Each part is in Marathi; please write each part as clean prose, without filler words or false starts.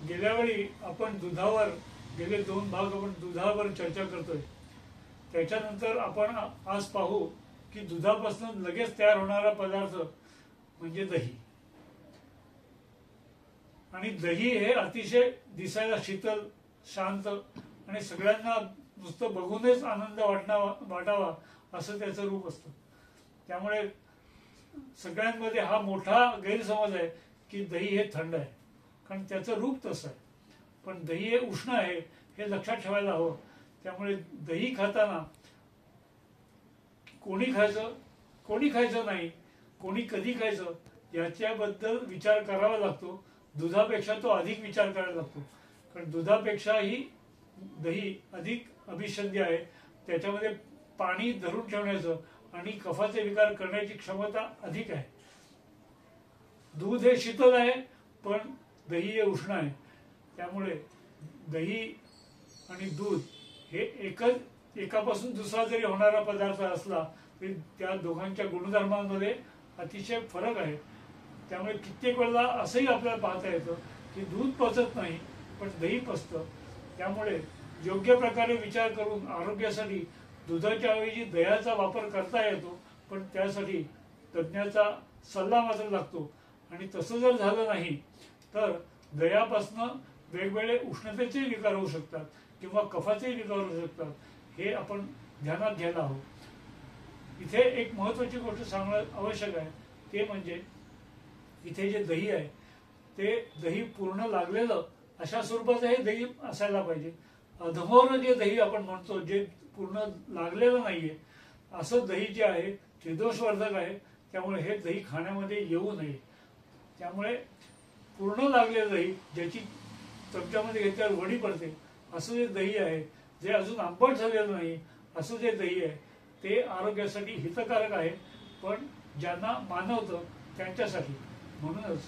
गेल्या वेळी आपण दुधावर गेले 2 भाग आपण दुधावर चर्चा करतोय. त्याच्यानंतर आपण आज पाहू की दुधापासून लगेच तयार होणारा पदार्थ म्हणजे दही. आणि दही हे अतिशय दिसायला शीतल, शांत आणि सगळ्यांना नुसतं बघूनच आनंद वाटावा असं त्याचं रूप असतं. त्यामुळे सगळ्यांमध्ये हा मोठा गैरसमज आहे की दही हे थंड आहे, कारण त्याचं रूप तसं आहे. पण दही हे उष्ण आहे हे लक्षात ठेवायला हवं. त्यामुळे दही खाताना कोणी खायचं नाही, कोणी कधी खायचं याच्याबद्दल विचार करावा लागतो. दुधापेक्षा तो अधिक विचार करायला लागतो, कारण दुधापेक्षाही दही अधिक अभिषंधी आहे. त्याच्यामध्ये पाणी धरून ठेवण्याचं आणि कफाचे विकार करण्याची क्षमता अधिक आहे. दूध हे शीतल आहे, पण दही हे उष्ण आहे. त्यामुळे दही आणि दूध हे एकापासून दुसरा जरी होणारा पदार्थ असला तरी त्या दोघांच्या गुणधर्मांमध्ये अतिशय फरक आहे. त्यामुळे कित्येक वेळेला असंही आपल्याला पाहता येतं की दूध पचत नाही पण दही पचतं. त्यामुळे योग्य प्रकारे विचार करून आरोग्यासाठी दुधाच्या ऐवजी दह्याचा वापर करता येतो, पण त्यासाठी तज्ज्ञाचा सल्ला मात्र लागतो. आणि तसं जर झालं नाही तर दह्यापासून वेगवेगळे उष्णतेचे विकार होऊ शकतात किंवा कफाचे विकार होऊ शकतात. हे आपण ध्यानात घ्यायला हवं. इथे एक महत्वाची गोष्ट सांगणं आवश्यक आहे, ते म्हणजे इथे जे दही आहे ते दही पूर्ण लागलेलं अशा स्वरूपाचं हे दही असायला पाहिजे. अधमोर जे दही आपण म्हणतो, जे पूर्ण लागलेलं नाहीये असं दही जे आहे ते दोषवर्धक आहे. त्यामुळे हे दही खाण्यामध्ये येऊ नये. त्यामुळे पूर्ण लागलेलं दही, ज्याची चमच्यामध्ये घेतल्यावर वडी पडते असं जे दही आहे, जे अजून आंबट झालेलं नाही असं जे दही आहे ते आरोग्यासाठी हितकारक आहे, पण ज्यांना मानवतं त्यांच्यासाठी. म्हणूनच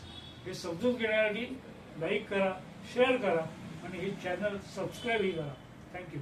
हे समजून घेण्यासाठी लाईक करा, शेअर करा आणि हे चॅनल सबस्क्राईबही करा. थँक्यू.